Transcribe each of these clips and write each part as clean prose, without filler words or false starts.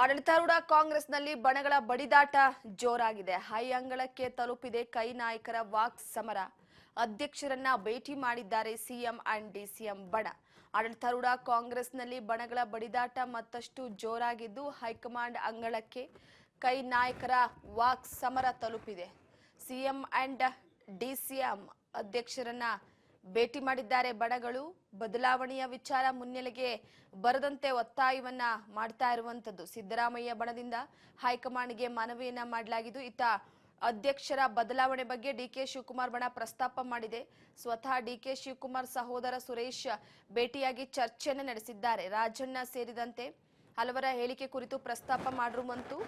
ಆಡಳಿತಾರೂಢ ಕಾಂಗ್ರೆಸ್ನಲ್ಲಿ ಬಣಗಳ ಬಡಿದಾಟ ಜೋರಾಗಿದೆ. ಹೈ ಅಂಗಳಕ್ಕೆ ತಲುಪಿದೆ ಕೈ ನಾಯಕರ ವಾಕ್ ಸಮರ. ಅಧ್ಯಕ್ಷರನ್ನ ಭೇಟಿ ಮಾಡಿದ್ದಾರೆ ಸಿಎಂ ಅಂಡ್ ಡಿಸಿಎಂ ಬಣ. ಆಡಳಿತಾರೂಢ ಕಾಂಗ್ರೆಸ್ನಲ್ಲಿ ಬಣಗಳ ಬಡಿದಾಟ ಮತ್ತಷ್ಟು ಜೋರಾಗಿದ್ದು ಹೈಕಮಾಂಡ್ ಅಂಗಳಕ್ಕೆ ಕೈ ನಾಯಕರ ವಾಕ್ ಸಮರ ತಲುಪಿದೆ. ಸಿಎಂ ಅಂಡ್ ಡಿಸಿಎಂ ಅಧ್ಯಕ್ಷರನ್ನ ಭೇಟಿ ಮಾಡಿದ್ದಾರೆ ಬಣಗಳು. ಬದಲಾವಣೆಯ ವಿಚಾರ ಮುನ್ನೆಲೆಗೆ ಬರದಂತೆ ಒತ್ತಾಯವನ್ನ ಮಾಡ್ತಾ ಇರುವಂತದ್ದು. ಸಿದ್ದರಾಮಯ್ಯ ಬಣದಿಂದ ಹೈಕಮಾಂಡ್ಗೆ ಮನವಿಯನ್ನ ಮಾಡಲಾಗಿದ್ದು, ಇತ್ತ ಅಧ್ಯಕ್ಷರ ಬದಲಾವಣೆ ಬಗ್ಗೆ ಡಿಕೆ ಶಿವಕುಮಾರ್ ಬಣ ಪ್ರಸ್ತಾಪ ಮಾಡಿದೆ. ಸ್ವತಃ ಡಿಕೆ ಶಿವಕುಮಾರ್ ಸಹೋದರ ಸುರೇಶ್ ಭೇಟಿಯಾಗಿ ಚರ್ಚೆಯನ್ನು ನಡೆಸಿದ್ದಾರೆ. ರಾಜಣ್ಣ ಸೇರಿದಂತೆ ಹಲವರ ಹೇಳಿಕೆ ಕುರಿತು ಪ್ರಸ್ತಾಪ ಮಾಡಿರುವಂತೂ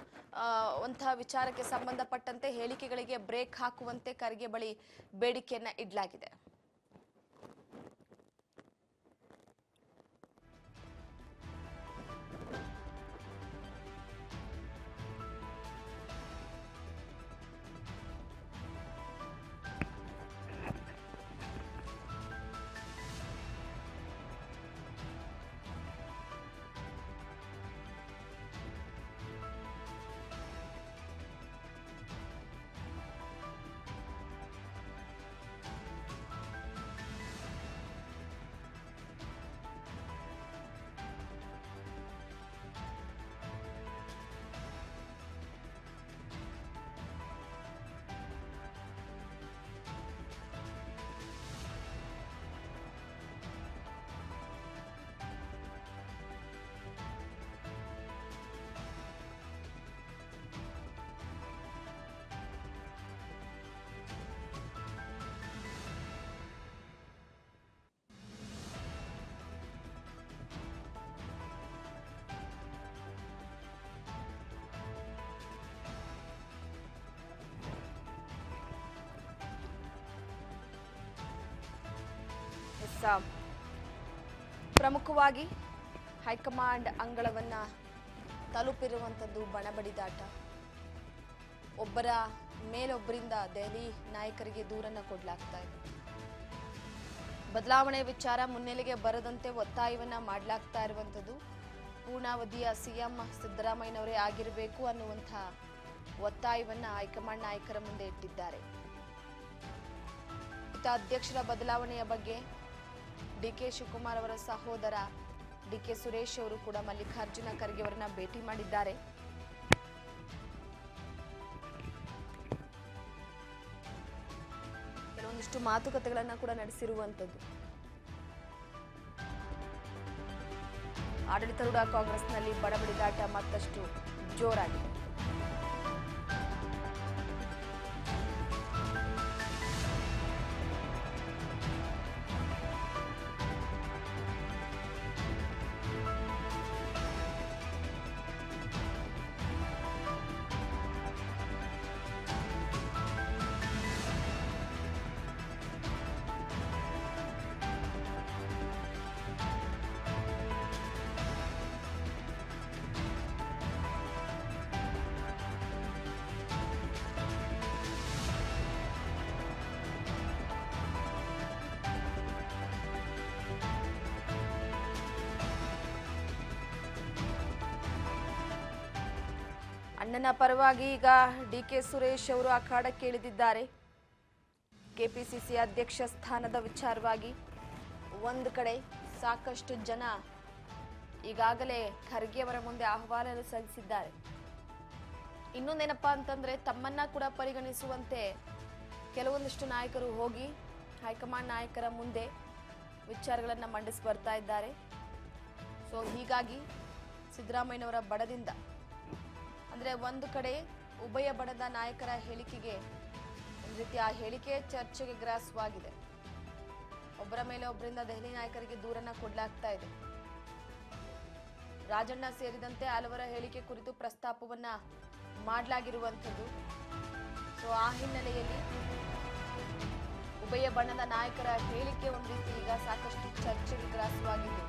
ಒಂತಹ ವಿಚಾರಕ್ಕೆ ಸಂಬಂಧಪಟ್ಟಂತೆ ಹೇಳಿಕೆಗಳಿಗೆ ಬ್ರೇಕ್ ಹಾಕುವಂತೆ ಖರ್ಗೆ ಬಳಿ ಬೇಡಿಕೆಯನ್ನ ಇಡಲಾಗಿದೆ. ಪ್ರಮುಖವಾಗಿ ಹೈಕಮಾಂಡ್ ಅಂಗಳವನ್ನ ತಲುಪಿರುವಂಥದ್ದು ಬಣಬಡಿದಾಟ. ಒಬ್ಬರ ಮೇಲೊಬ್ಬರಿಂದ ದೆಹಲಿ ನಾಯಕರಿಗೆ ದೂರನ್ನ ಕೊಡಲಾಗ್ತಾ ಇದೆ. ಬದಲಾವಣೆ ವಿಚಾರ ಮುನ್ನೆಲೆಗೆ ಬರದಂತೆ ಒತ್ತಾಯವನ್ನ ಮಾಡಲಾಗ್ತಾ ಇರುವಂಥದ್ದು. ಪೂರ್ಣಾವಧಿಯ ಸಿಎಂ ಸಿದ್ದರಾಮಯ್ಯನವರೇ ಆಗಿರಬೇಕು ಅನ್ನುವಂಥ ಒತ್ತಾಯವನ್ನ ಹೈಕಮಾಂಡ್ ನಾಯಕರ ಮುಂದೆ ಇಟ್ಟಿದ್ದಾರೆ. ಇತ್ತ ಅಧ್ಯಕ್ಷರ ಬದಲಾವಣೆಯ ಬಗ್ಗೆ ಡಿಕೆ ಶಿವಕುಮಾರ್ ಅವರ ಸಹೋದರ ಡಿಕೆ ಸುರೇಶ್ ಅವರು ಕೂಡ ಮಲ್ಲಿಕಾರ್ಜುನ ಖರ್ಗೆ ಅವರನ್ನ ಭೇಟಿ ಮಾಡಿದ್ದಾರೆ. ಕೆಲವೊಂದಿಷ್ಟು ಮಾತುಕತೆಗಳನ್ನ ಕೂಡ ನಡೆಸಿರುವಂತದ್ದು. ಆಡಳಿತಾರೂಢ ಕಾಂಗ್ರೆಸ್ನಲ್ಲಿ ಬಡಬಡಿದಾಟ ಮತ್ತಷ್ಟು ಜೋರಾಗಿದೆ. ಅಣ್ಣನ ಪರವಾಗಿ ಈಗ ಡಿಕೆ ಸುರೇಶ್ ಅವರು ಅಖಾಡಕ್ಕೆ ಇಳಿದಿದ್ದಾರೆ. ಕೆಪಿಸಿಸಿ ಅಧ್ಯಕ್ಷ ಸ್ಥಾನದ ವಿಚಾರವಾಗಿ ಒಂದು ಕಡೆ ಸಾಕಷ್ಟು ಜನ ಈಗಾಗಲೇ ಖರ್ಗೆ ಅವರ ಮುಂದೆ ಆಹ್ವಾನ ಸಲ್ಲಿಸಿದ್ದಾರೆ. ಇನ್ನೊಂದೇನಪ್ಪಾ ಅಂತಂದ್ರೆ ತಮ್ಮನ್ನ ಕೂಡ ಪರಿಗಣಿಸುವಂತೆ ಕೆಲವೊಂದಿಷ್ಟು ನಾಯಕರು ಹೋಗಿ ಹೈಕಮಾಂಡ್ ನಾಯಕರ ಮುಂದೆ ವಿಚಾರಗಳನ್ನ ಮಂಡಿಸಿ ಬರ್ತಾ ಇದ್ದಾರೆ. ಸೊ ಹೀಗಾಗಿ ಸಿದ್ದರಾಮಯ್ಯನವರ ಬಣದಿಂದ ಅಂದ್ರೆ ಒಂದು ಕಡೆ ಉಭಯ ಬಣದ ನಾಯಕರ ಹೇಳಿಕೆಗೆ ಒಂದು ರೀತಿ ಆ ಹೇಳಿಕೆ ಚರ್ಚೆಗೆ ಗ್ರಾಸವಾಗಿದೆ. ಒಬ್ಬರ ಮೇಲೆ ಒಬ್ಬರಿಂದ ದೆಹಲಿ ನಾಯಕರಿಗೆ ದೂರನ್ನ ಕೊಡಲಾಗ್ತಾ ಇದೆ. ರಾಜಣ್ಣ ಸೇರಿದಂತೆ ಹಲವರ ಹೇಳಿಕೆ ಕುರಿತು ಪ್ರಸ್ತಾಪವನ್ನ ಮಾಡಲಾಗಿರುವಂಥದ್ದು. ಸೊ ಆ ಹಿನ್ನೆಲೆಯಲ್ಲಿ ಉಭಯ ಬಣದ ನಾಯಕರ ಹೇಳಿಕೆ ಒಂದು ರೀತಿ ಈಗ ಸಾಕಷ್ಟು ಚರ್ಚೆಗೆ ಗ್ರಾಸವಾಗಿದ್ದು,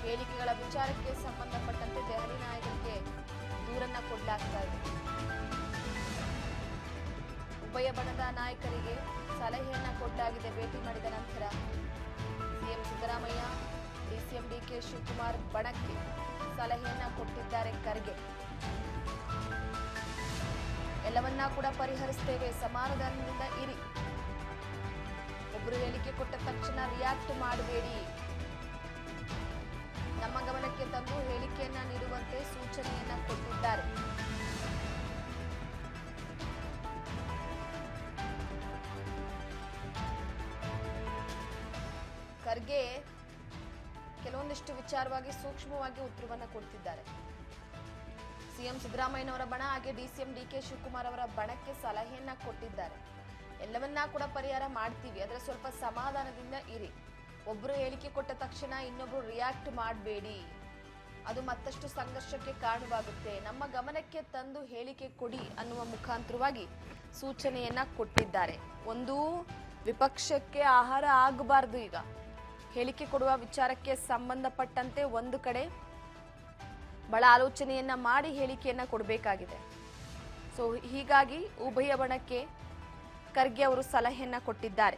ಹೇಳಿಕೆಗಳ ವಿಚಾರಕ್ಕೆ ಸಂಬಂಧಪಟ್ಟಂತೆ ದೆಹಲಿ ನಾಯಕರಿಗೆ ದೂರನ್ನ ಕೊಡಲಾಗ್ತಾ ಇದೆ. ಉಭಯ ಬಣದ ನಾಯಕರಿಗೆ ಸಲಹೆಯನ್ನ ಕೊಡಲಾಗಿದೆ. ಭೇಟಿ ಮಾಡಿದ ನಂತರ CM Siddaramaiah DCM D K Shivakumar ಬಣಕ್ಕೆ ಸಲಹೆಯನ್ನ ಕೊಟ್ಟಿದ್ದಾರೆ ಖರ್ಗೆ. ಎಲ್ಲವನ್ನ ಕೂಡ ಪರಿಹರಿಸ್ತೇವೆ, ಸಮಾಧಾನದಿಂದ ಇರಿ. ಒಬ್ರು ಹೇಳಿಕೆ ಕೊಟ್ಟ ತಕ್ಷಣ ರಿಯಾಕ್ಟ್ ಮಾಡಬೇಡಿ. ನಮ್ಮ ಗಮನಕ್ಕೆ ತಂದು ಹೇಳಿಕೆಯನ್ನ ನೀಡುವಂತೆ ಸೂಚನೆಯನ್ನ ಕೊಟ್ಟಿದ್ದಾರೆ. ಖರ್ಗೆ ಕೆಲವೊಂದಿಷ್ಟು ವಿಚಾರವಾಗಿ ಸೂಕ್ಷ್ಮವಾಗಿ ಉತ್ತರವನ್ನ ಕೊಡ್ತಿದ್ದಾರೆ. ಸಿಎಂ ಸಿದ್ದರಾಮಯ್ಯನವರ ಬಣ ಹಾಗೆ ಡಿಸಿಎಂ ಡಿಕೆ ಶಿವಕುಮಾರ್ ಅವರ ಬಣಕ್ಕೆ ಸಲಹೆಯನ್ನ ಕೊಟ್ಟಿದ್ದಾರೆ. ಎಲ್ಲವನ್ನ ಕೂಡ ಪರಿಹಾರ ಮಾಡ್ತೀವಿ, ಆದ್ರೆ ಸ್ವಲ್ಪ ಸಮಾಧಾನದಿಂದ ಇರಿ. ಒಬ್ರು ಹೇಳಿಕೆ ಕೊಟ್ಟ ತಕ್ಷಣ ಇನ್ನೊಬ್ರು ರಿಯಾಕ್ಟ್ ಮಾಡಬೇಡಿ, ಅದು ಮತ್ತಷ್ಟು ಸಂಘರ್ಷಕ್ಕೆ ಕಾರಣವಾಗುತ್ತೆ. ನಮ್ಮ ಗಮನಕ್ಕೆ ತಂದು ಹೇಳಿಕೆ ಕೊಡಿ ಅನ್ನುವ ಮುಖಾಂತರವಾಗಿ ಸೂಚನೆಯನ್ನ ಕೊಟ್ಟಿದ್ದಾರೆ. ಒಂದು ವಿಪಕ್ಷಕ್ಕೆ ಆಹಾರ ಆಗಬಾರ್ದು. ಈಗ ಹೇಳಿಕೆ ಕೊಡುವ ವಿಚಾರಕ್ಕೆ ಸಂಬಂಧಪಟ್ಟಂತೆ ಒಂದು ಕಡೆ ಬಹಳ ಆಲೋಚನೆಯನ್ನ ಮಾಡಿ ಹೇಳಿಕೆಯನ್ನ ಕೊಡಬೇಕಾಗಿದೆ. ಸೊ ಹೀಗಾಗಿ ಉಭಯ ಬಣಕ್ಕೆ ಖರ್ಗೆ ಅವರು ಸಲಹೆಯನ್ನ ಕೊಟ್ಟಿದ್ದಾರೆ.